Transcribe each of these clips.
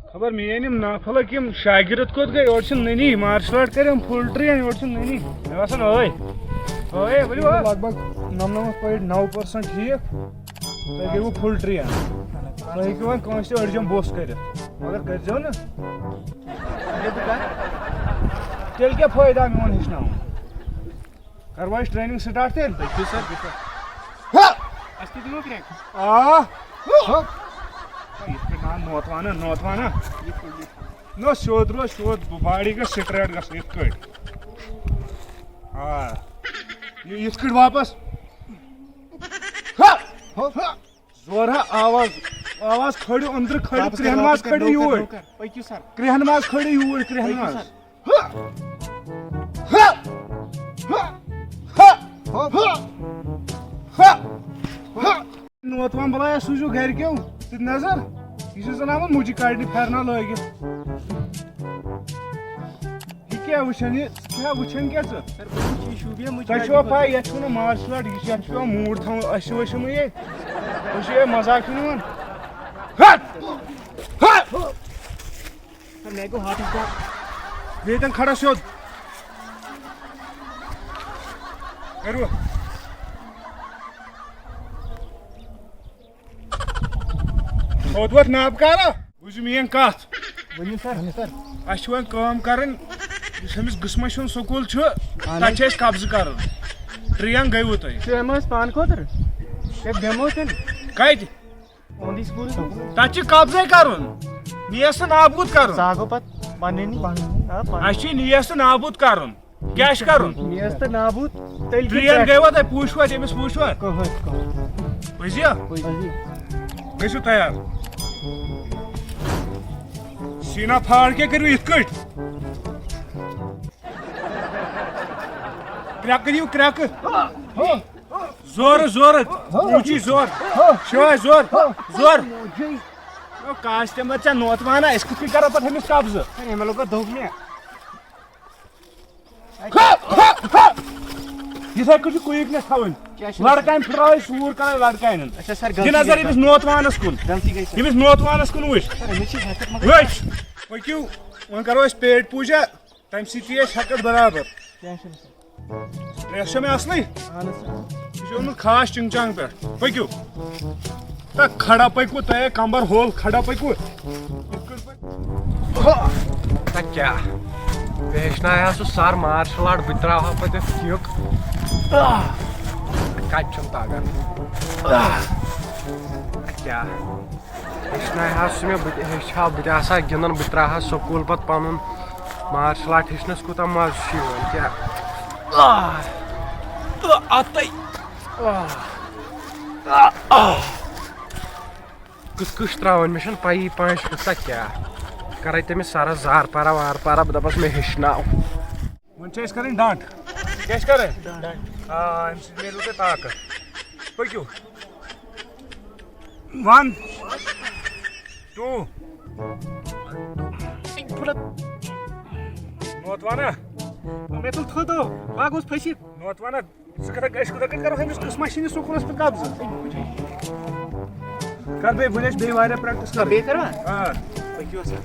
खबर मेन नाफलक शागिर्द कोत गई और ननी मार्शल आर्ट कर फुल ट्रेन और ननी मे बसान लगभग 99.9% ठीक तुम गई फुल ट्रेन तुम हेकू वो अड़जम बोस कर मगर करो ना तेल क्या फायदा मोन हेचना करवा ट्रेनिंग स्टार्ट तेल नोतवाना नो शोध रो शोध बाड़ी का स्ट्रेट गस इथ वापस जोर आवाज आवाज खड़ो अंदर खड़ो क्रेहन माज खड़ो यूर क्रेहन माज खड़ो यूर क्रेहन माज नोतवान बलाया सूजो घर क्यों नजर यह जनावन मुझे काटने फेरना लगित क्या वुचन क्या पाई ये मार्शल आर्ट यह मूड थवन अशम ये मजाक निवान बेतन खड़ा सोद करो वोत नाब कारा बुझ मेन कत सर कम कर गस्मश स्कूल तक कब्ज कर ट्रेन गई तुम पान खोतर बेमो तेल कत तक कब्जे कर नीस नाबूद कर नीस नाबूद कर क्या कर नाबूद ट्रेन गई तुम पूछवा तमिस पूछवा बुझिया गो तैयार सीना फाड़ क्या करो इत क्रैक करियो क्रैक जोर जोर ऊंची जोर शाय जोर जोर कस्टमर चा नोतवाना इस कुछ करो पर हमें कब्ज मैं लोग धोख में यह कुछ क्विकनेस थवन लड़कन फिर सूर कर लड़कन नजर यमिस नोतवानस कुन वुच पक्यू वो करो पेट पूजा तम सकत बराबर रेश में असल यह खास चिंगचांग पे पक्यू खड़ा पकू तय कंबर होल खड़ा पकू क्या हेचना सर मार्शल आर्ट बह त्रा पे थिक कम तगन क्या हेचना हेचा बह गिंदन बह त्रा स्कूल पे पन मार्शल आर्ट हेचनस कूत मज क्या कस त्रावन मे पी पाँच कुत्ता क्या कर तमिस सरस जार पारा वार पारा दपस मे हेचना वन कर डांट क्या कर मेलू तुम ताकत पक्यू 1 2 नोतवाना मैं तुम थो दो बागोस फसी नोतवाना करो हमिस कस्मश स्कूलस पे कब्ज कर बे वुन बे वारिया प्रैक्टिस कर बे करवा हां पक्यू सर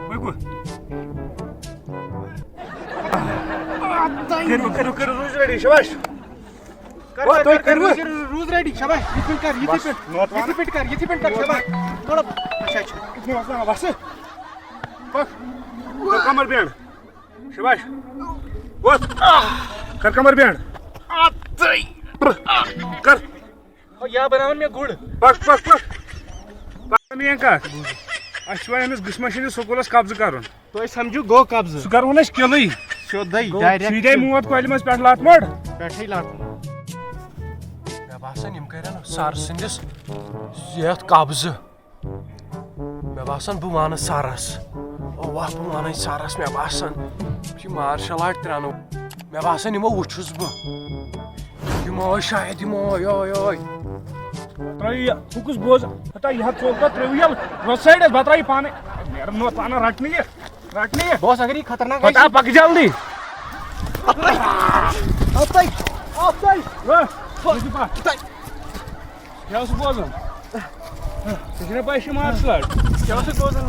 पक्यू करो रूज रेडी शाबाश रूज रेडी शाबाश ये कर शाबाश थोड़ा अच्छा बस कमर बैंड शाबाश बहुत कर कमर बैंड कर या बनावन में गुड़ पक का अमिस गस्मश स्कूलस कब्ज कर तो समझू गो कब्ज सह कर किल सीधे मोत कल पे लटमट पे लट मे बासान कर सर सस ये कब्ज मे बासान बह वन सरस वाह बह वन सरस मे बासान मार्शल आर्ट त्रानो मे बासान यमो वुचुस बह यमो शायद यमो हुकुस बोज हटा यह चौका त्रेवियल साइड बता पाने नोतवाना रटने बॉस अगर ये खतरनाक है पक जल्दी क्या बोजन तुझे पास मार्शल आर्ट क्या बोजन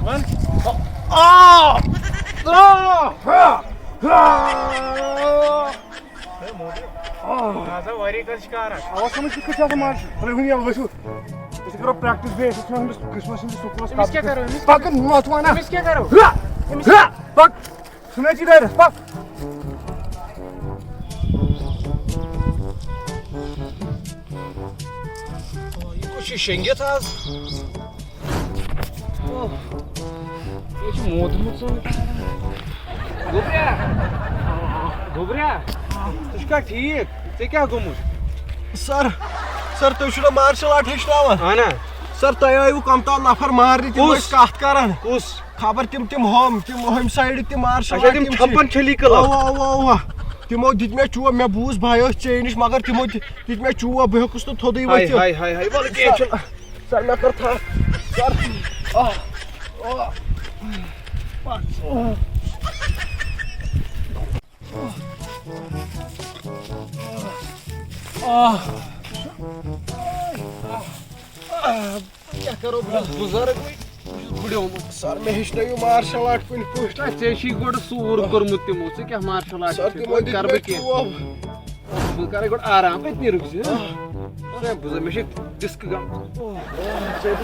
वन करो प्रैक्टिस बेस क्रिसमस स्कूल क्या करो सुने इधर पक शेंगेत आज मोदमुत गोबऱ्या तुझका ठीक ते क्या गोमुत सर सर तुम मार्शल आर्ट हेचनावान आना सर तुम आयु कम ताल नफर मारने तुम कत करान कुस खबर तिम हम साइड तिम मार्शल अच्छा तिम छप्पन छली कला तिमो दित मे चूब मे बूज भाई चे नश मगर तिमो दित मे चूब बह हेकुस तो थोदे हाय हाय हाय हाय बोल के सर मे कर था सर क्या करो बुजुर्ग सर मे हेचन मार्शल आर्ट कुन चे गोड सूर कोरमुत तिमो से क्या मार्शल आर्ट सर तिमो कर बे के कर गोड आराम पे रुक से बुजुर्ग मे डिस्क गम सर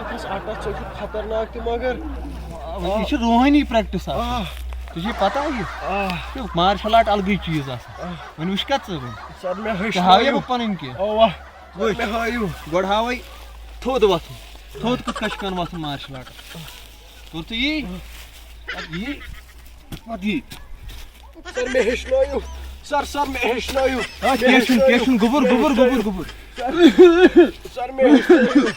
कुछ आटा खतरनाक ति मगर ये रूहानी प्रैक्टिस तुझे पता है ये मार्शल आर्ट अलग चीज वन वुश क्या सर मे हावे पन के मे हायु गोड हावे थोद वथुन थोद कुछ कशकान वथुन मार्शल आर्ट तो ये सर मे हेचनायु सर मे हेचनायु केशन गुबुर सर मे हेचनायु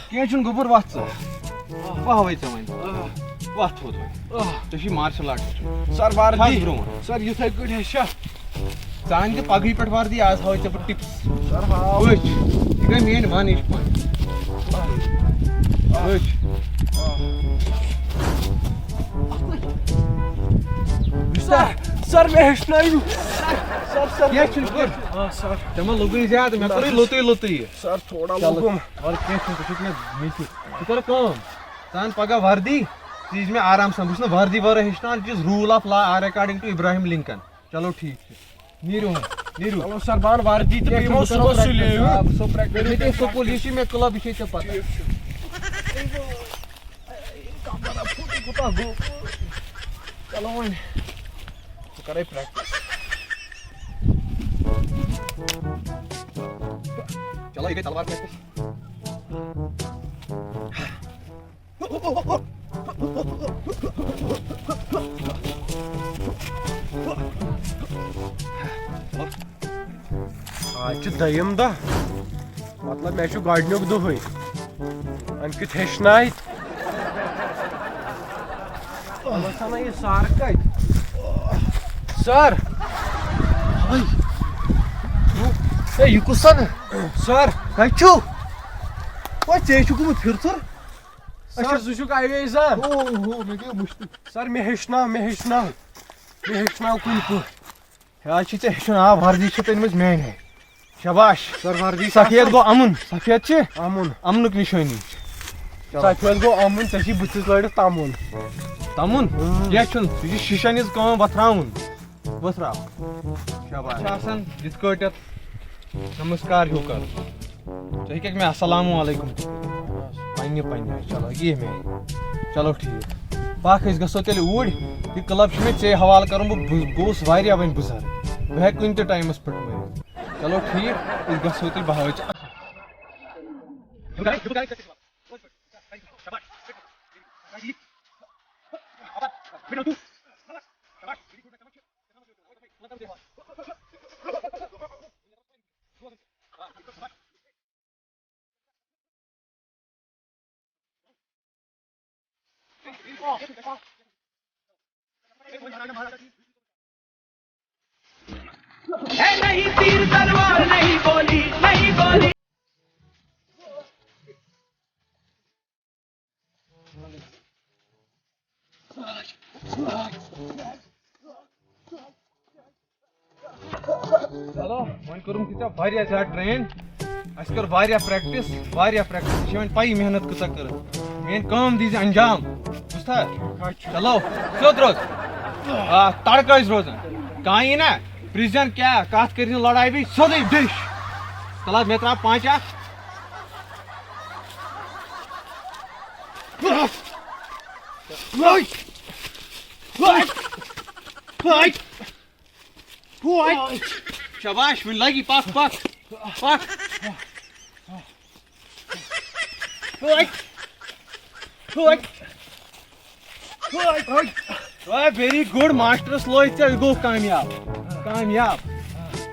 केशन गुबुर वथ वाह वे वन वथ थोद तुझी मार्शल आर्ट सर वारदी ब्रो सर युथे गुड हेचा चान ते पगड़ी पे वारदी आज हावे ते टिप्स सर हां वच ये गई मेन वन इज पॉइंट वच सर मे हेचनायु सर केशन सर तम लुगुन ज्यादा मैं कर लुतई सर थोड़ा लुगुम और केशन तो मैं मीठी तो कर काम चान पगा वर्दी चीज में आराम से बुझ वर्दी वर हेचना it is rule of law or according to इब्राहिम लिंकन चलो ठीक है नीरू चलो सर बान वर्दी तो यमो सुले सो प्रैक्टिस स्कूल ये में क्लब ये पता चलो वन करे प्रैक्टिस चलो ये तलवार प्रैक्टिस आज दयम दह मतलब मे गडनुक दुहै अम कित हेचनाय ये सार कत सर ये कुसन सर कछु वो चेचु गुम फिर सर जुशुक आवे सर मे गयो मुश्किल सर मे हेचना कुन पु आज चे हेचन आ वर्दी छ तनमज मेन है शाबाश सर वर्दी सफेद गो अमन सफेद छ अमनुक निशानी सफेद गो अमन तसी बुतिस लड़ तमुन तमुन ये छन ये शीशन इज काम बथराउन बथराव शाबाश आसान जित कोटत नमस्कार हो कर तो एक मैं अस्सलाम वालेकुम पन्ने चलो ये मैं चलो ठीक बाक गो तेल ऊर यह क्लब मे चे हवाल कर गोस वारिया वन बुजुर्ग बह हे कुन टाइमस पे मर चलो ठीक गो तेल बह नहीं तीर तलवार नहीं बोली चलो वह कर्म क्या ज्यादा ट्रेन अस कर प्रैक्टिस पाई मेहनत कसा कर मेन काम दीज अंजाम बुझा चलो सोत रोज तड़का रोजान कहीं ना प्रिजन क्या कत कर लड़ाई भी सोदे डिश चल मे त्रा 5 शाबाश वन लगी पक पक पक वेरी गुड मास्टर्स लोग गो कामयाब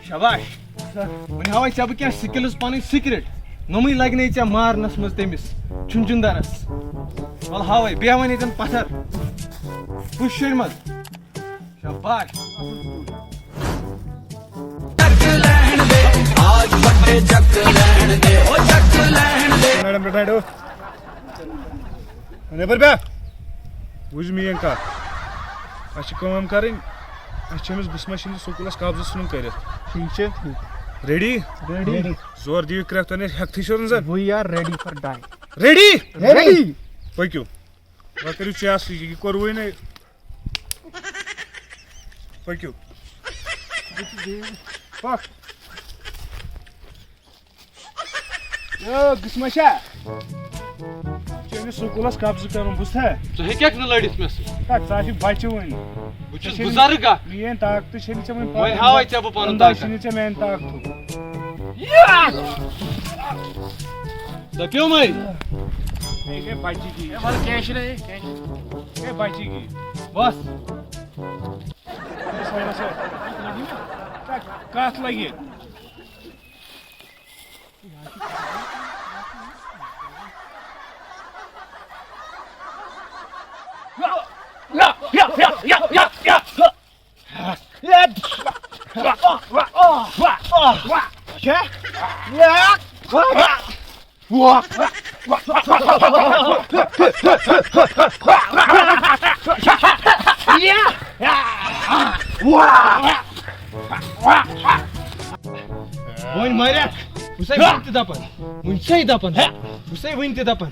शाबाश वन हावे चे क्या स्किल्स पन सीक्रेट नमी लगने चे मारनस मज तमिस चुनचुंदरस वल हावे बे वन ये पत्थर पुश मज शाबाश मैडम बैठो नेबर बे बुझ मेन कत कम कर बिस्मा स्कूल कब्ज सन कर रेडी रेडी जोर दिव क्रैक हेक्थी sir we are ready for die ready ready पक्यू वह करू चेस यह कोरवे ना पक्यू पक बिस्मा स्कूल कब्ज कर बुझा ह्यक लड़ित मे बच्चे वन बुजुर्ग मेन ताकत वह हावे चे बह पन ताकत मेन ताकत दप्यो मै बच्ची की बच्ची की बस कत लगे वन मरक वह वन दपन वन सही दपन वह वन दपन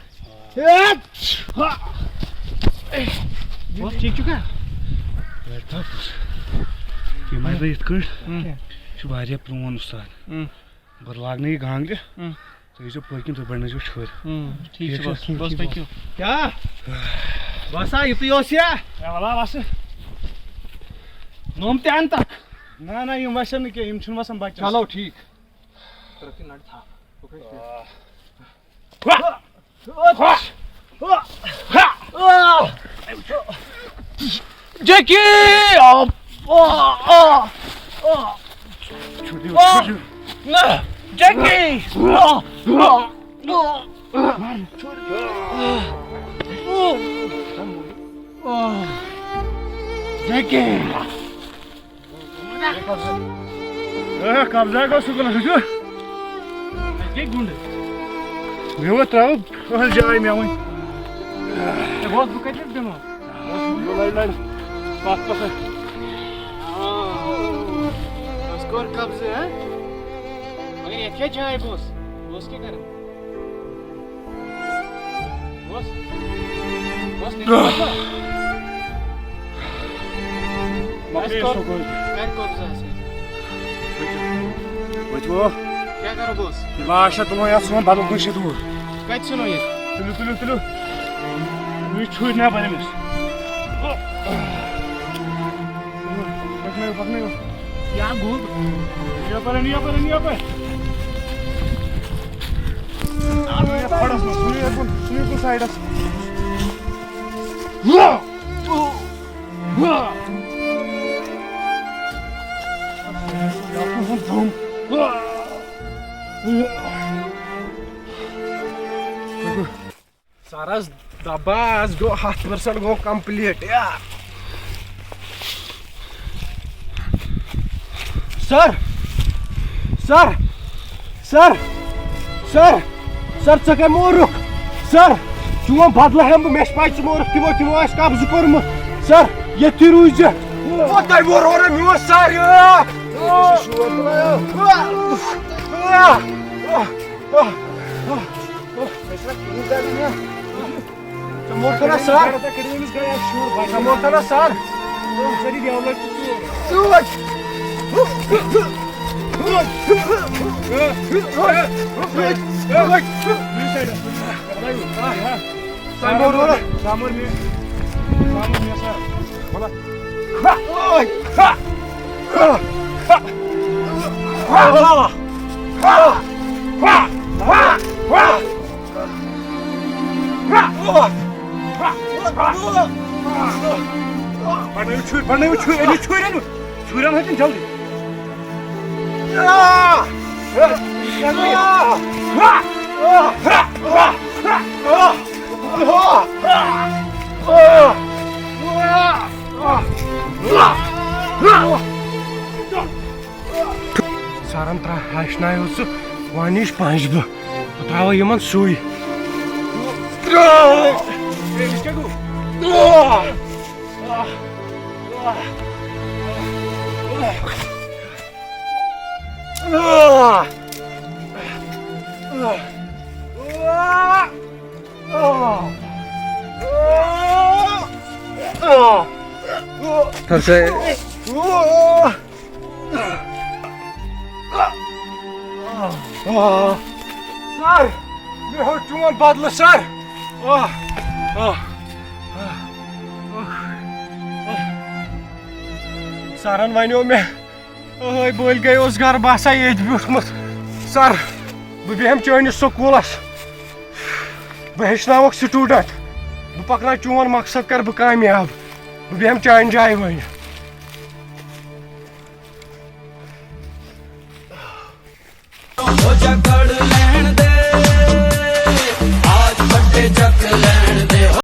ठीक चुका ये प्रोन उस्ताद बह लाग गांगल तुम पकन तुम बन छोर क्या बसा युत बस नोम ते तक ना ना वसन कह वसन बच्चे चलो ठीक Jackie! Jackie! Jackie! कब्जा गो स्कूल गुंड मे त्रो कह जाए मे वन बहुत बह कत दिमो लड़ पत पत कोर कब्जे है मगर ये क्या जाए बोस क्या कर बोस मक्के स्कूल कर कब्जा से बचो क्या करो बोस लाश तुम या सुन बदल कुछ दूर कत सुनो ये तुलु ये छुई ना बनेमिस पकने क्या गोल ये पर खड़स सुनी को side Saras dabas go 100% go complete यार सर चके मोरुक सर चुम बदल हम मेश पाइच मोरुक तिमो आस कब्ज कोरम सर ये तिरुज ओ ताई मोर और म्यो सर सर समोसा ना सर सरन हेचनायो वन नश पंच बह त्रा यमन सुई सर मे हो चून बदल सर सरन वनो मे बल गई घर बसा ये ब्यूठमुत सर बह बेहम चैनिस स्कूलस बह हेचनावक स्टूडेंट बह पकना चून मकसद कर बह कामयाब बह बेहम चान जाए वन